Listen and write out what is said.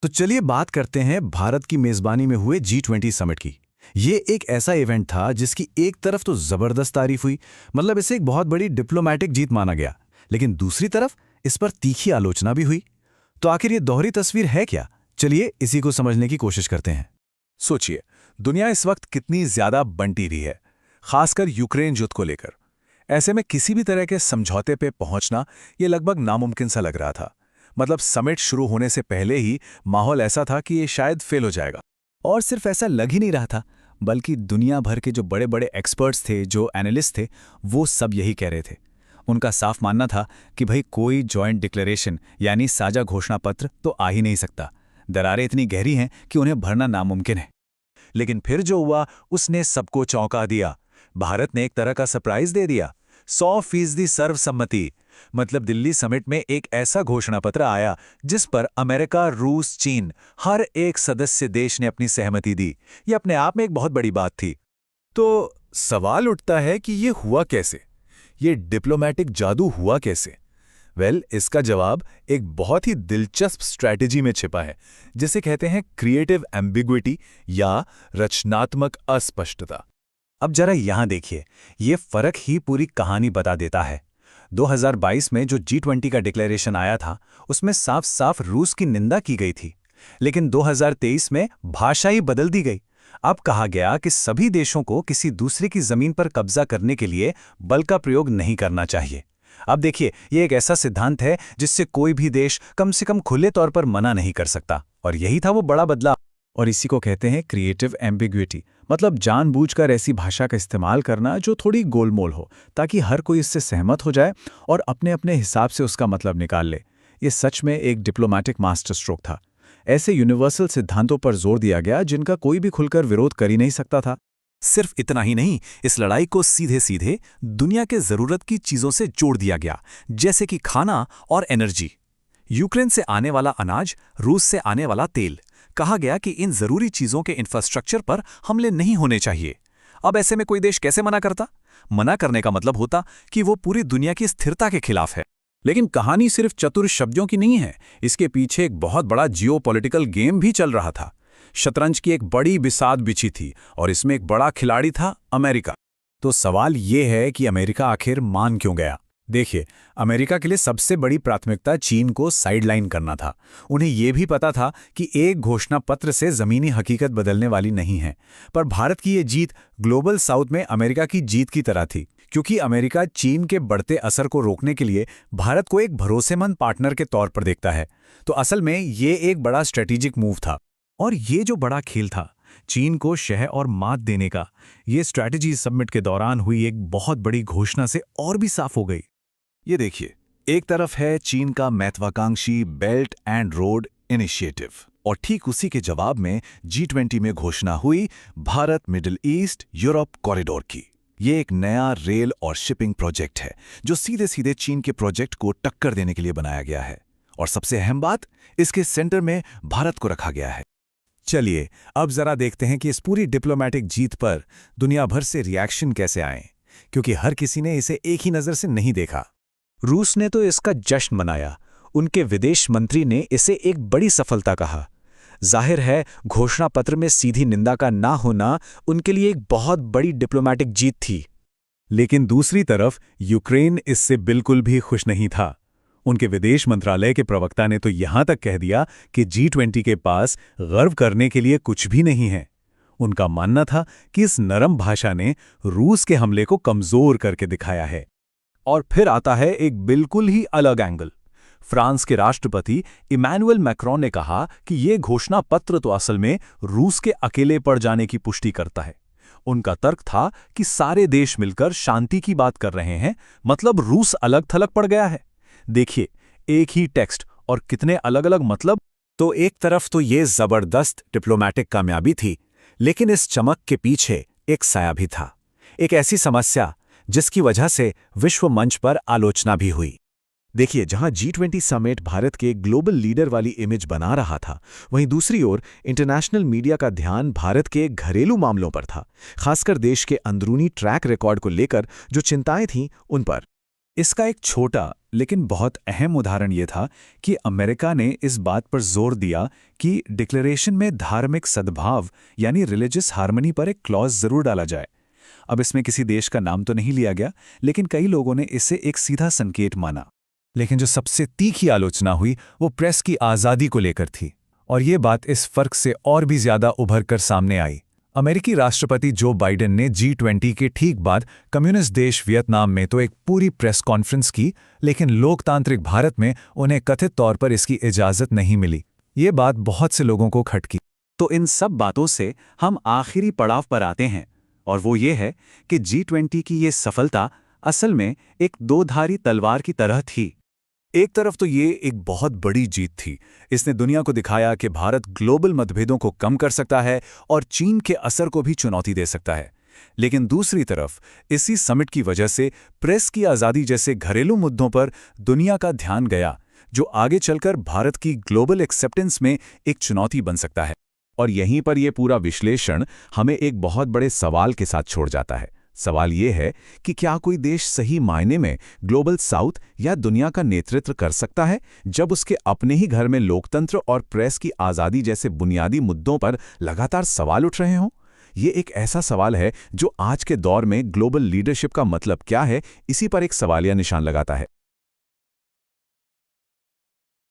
तो चलिए बात करते हैं भारत की मेजबानी में हुए G20 समिट की। ये एक ऐसा इवेंट था जिसकी एक तरफ तो जबरदस्त तारीफ हुई, मतलब इसे एक बहुत बड़ी डिप्लोमैटिक जीत माना गया, लेकिन दूसरी तरफ इस पर तीखी आलोचना भी हुई। तो आखिर ये दोहरी तस्वीर है क्या? चलिए इसी को समझने की कोशिश करते हैं। सोचिए, दुनिया इस वक्त कितनी ज्यादा बंटी रही है, खासकर यूक्रेन युद्ध को लेकर। ऐसे में किसी भी तरह के समझौते पे पहुंचना ये लगभग नामुमकिन सा लग रहा था। मतलब समिट शुरू होने से पहले ही माहौल ऐसा था कि ये शायद फेल हो जाएगा। और सिर्फ ऐसा लग ही नहीं रहा था, बल्कि दुनिया भर के जो बड़े बड़े एक्सपर्ट्स थे, जो एनालिस्ट थे, वो सब यही कह रहे थे। उनका साफ मानना था कि भाई कोई जॉइंट डिक्लेरेशन यानी साझा घोषणा पत्र तो आ ही नहीं सकता। दरारें इतनी गहरी हैं कि उन्हें भरना नामुमकिन है। लेकिन फिर जो हुआ उसने सबको चौंका दिया। भारत ने एक तरह का सरप्राइज दे दिया। 100% सर्वसम्मति। मतलब दिल्ली समिट में एक ऐसा घोषणा पत्र आया जिस पर अमेरिका, रूस, चीन, हर एक सदस्य देश ने अपनी सहमति दी। ये अपने आप में एक बहुत बड़ी बात थी। तो सवाल उठता है कि ये हुआ कैसे? ये डिप्लोमैटिक जादू हुआ कैसे? इसका जवाब एक बहुत ही दिलचस्प स्ट्रैटेजी में छिपा है, जिसे कहते हैं क्रिएटिव एम्बिग्विटी या रचनात्मक अस्पष्टता। अब जरा यहां देखिए, ये फर्क ही पूरी कहानी बता देता है। 2022 में जो G20 का डिक्लेरेशन आया था, उसमें साफ साफ रूस की निंदा की गई थी, लेकिन 2023 में भाषा ही बदल दी गई। अब कहा गया कि सभी देशों को किसी दूसरे की जमीन पर कब्जा करने के लिए बल का प्रयोग नहीं करना चाहिए। अब देखिए, ये एक ऐसा सिद्धांत है जिससे कोई भी देश कम से कम खुले तौर पर मना नहीं कर सकता, और यही था वो बड़ा बदलाव। और इसी को कहते हैं क्रिएटिव एम्बिग्विटी, मतलब जानबूझकर ऐसी भाषा का इस्तेमाल करना जो थोड़ी गोलमोल हो, ताकि हर कोई इससे सहमत हो जाए और अपने अपने हिसाब से उसका मतलब निकाल ले। ये सच में एक डिप्लोमैटिक मास्टर स्ट्रोक था। ऐसे यूनिवर्सल सिद्धांतों पर जोर दिया गया जिनका कोई भी खुलकर विरोध कर ही नहीं सकता था। सिर्फ इतना ही नहीं, इस लड़ाई को सीधे सीधे दुनिया के जरूरत की चीजों से जोड़ दिया गया, जैसे कि खाना और एनर्जी। यूक्रेन से आने वाला अनाज, रूस से आने वाला तेल। कहा गया कि इन जरूरी चीजों के इंफ्रास्ट्रक्चर पर हमले नहीं होने चाहिए। अब ऐसे में कोई देश कैसे मना करता? मना करने का मतलब होता कि वो पूरी दुनिया की स्थिरता के खिलाफ है। लेकिन कहानी सिर्फ चतुर शब्दों की नहीं है, इसके पीछे एक बहुत बड़ा जियोपॉलिटिकल गेम भी चल रहा था। शतरंज की एक बड़ी बिसात बिछी थी, और इसमें एक बड़ा खिलाड़ी था अमेरिका। तो सवाल ये है कि अमेरिका आखिर मान क्यों गया? देखिए, अमेरिका के लिए सबसे बड़ी प्राथमिकता चीन को साइडलाइन करना था। उन्हें यह भी पता था कि एक घोषणा पत्र से जमीनी हकीकत बदलने वाली नहीं है। पर भारत की ये जीत ग्लोबल साउथ में अमेरिका की जीत की तरह थी, क्योंकि अमेरिका चीन के बढ़ते असर को रोकने के लिए भारत को एक भरोसेमंद पार्टनर के तौर पर देखता है। तो असल में ये एक बड़ा स्ट्रेटेजिक मूव था। और ये जो बड़ा खेल था, चीन को शह और मात देने का, ये स्ट्रैटेजी समिट के दौरान हुई एक बहुत बड़ी घोषणा से और भी साफ हो गई। ये देखिए, एक तरफ है चीन का महत्वाकांक्षी बेल्ट एंड रोड इनिशिएटिव, और ठीक उसी के जवाब में G20 में घोषणा हुई Bharat middle east Europe corridor की। ये एक नया रेल और शिपिंग प्रोजेक्ट है जो सीधे सीधे चीन के प्रोजेक्ट को टक्कर देने के लिए बनाया गया है। और सबसे अहम बात, इसके सेंटर में भारत को रखा गया है। चलिए अब जरा देखते हैं कि इस पूरी डिप्लोमैटिक जीत पर दुनिया भर से रिएक्शन कैसे आए, क्योंकि हर किसी ने इसे एक ही नजर से नहीं देखा। रूस ने तो इसका जश्न मनाया। उनके विदेश मंत्री ने इसे एक बड़ी सफलता कहा। जाहिर है, घोषणा पत्र में सीधी निंदा का ना होना उनके लिए एक बहुत बड़ी डिप्लोमैटिक जीत थी। लेकिन दूसरी तरफ यूक्रेन इससे बिल्कुल भी खुश नहीं था। उनके विदेश मंत्रालय के प्रवक्ता ने तो यहां तक कह दिया कि G20 के पास गर्व करने के लिए कुछ भी नहीं है। उनका मानना था कि इस नरम भाषा ने रूस के हमले को कमजोर करके दिखाया है। और फिर आता है एक बिल्कुल ही अलग एंगल। फ्रांस के राष्ट्रपति इमैनुअल मैक्रोन ने कहा कि यह घोषणा पत्र तो असल में रूस के अकेले पड़ जाने की पुष्टि करता है। उनका तर्क था कि सारे देश मिलकर शांति की बात कर रहे हैं, मतलब रूस अलग थलग पड़ गया है। देखिए, एक ही टेक्स्ट और कितने अलग अलग मतलब। तो एक तरफ तो ये जबरदस्त डिप्लोमैटिक कामयाबी थी, लेकिन इस चमक के पीछे एक साया भी था। एक ऐसी समस्या जिसकी वजह से विश्व मंच पर आलोचना भी हुई। देखिए, जहां G20 समिट भारत के ग्लोबल लीडर वाली इमेज बना रहा था, वहीं दूसरी ओर इंटरनेशनल मीडिया का ध्यान भारत के घरेलू मामलों पर था, खासकर देश के अंदरूनी ट्रैक रिकॉर्ड को लेकर जो चिंताएं थीं उन पर। इसका एक छोटा लेकिन बहुत अहम उदाहरण ये था कि अमेरिका ने इस बात पर जोर दिया कि डिक्लेरेशन में धार्मिक सद्भाव यानी रिलीजियस हार्मनी पर एक क्लॉज जरूर डाला जाए। अब इसमें किसी देश का नाम तो नहीं लिया गया, लेकिन कई लोगों ने इसे एक सीधा संकेत माना। लेकिन जो सबसे तीखी आलोचना हुई वो प्रेस की आज़ादी को लेकर थी, और ये बात इस फर्क से और भी ज्यादा उभर कर सामने आई। अमेरिकी राष्ट्रपति जो बाइडेन ने G20 के ठीक बाद कम्युनिस्ट देश वियतनाम में तो एक पूरी प्रेस कॉन्फ्रेंस की, लेकिन लोकतांत्रिक भारत में उन्हें कथित तौर पर इसकी इजाज़त नहीं मिली। ये बात बहुत से लोगों को खटकी। तो इन सब बातों से हम आखिरी पड़ाव पर आते हैं, और वो ये है कि G20 की ये सफलता असल में एक दो-धारी तलवार की तरह थी। एक तरफ तो ये एक बहुत बड़ी जीत थी। इसने दुनिया को दिखाया कि भारत ग्लोबल मतभेदों को कम कर सकता है और चीन के असर को भी चुनौती दे सकता है। लेकिन दूसरी तरफ इसी समिट की वजह से प्रेस की आज़ादी जैसे घरेलू मुद्दों पर दुनिया का ध्यान गया, जो आगे चलकर भारत की ग्लोबल एक्सेप्टेंस में एक चुनौती बन सकता है। और यहीं पर यह पूरा विश्लेषण हमें एक बहुत बड़े सवाल के साथ छोड़ जाता है। सवाल ये है कि क्या कोई देश सही मायने में ग्लोबल साउथ या दुनिया का नेतृत्व कर सकता है जब उसके अपने ही घर में लोकतंत्र और प्रेस की आज़ादी जैसे बुनियादी मुद्दों पर लगातार सवाल उठ रहे हों? ये एक ऐसा सवाल है जो आज के दौर में ग्लोबल लीडरशिप का मतलब क्या है, इसी पर एक सवालिया निशान लगाता है।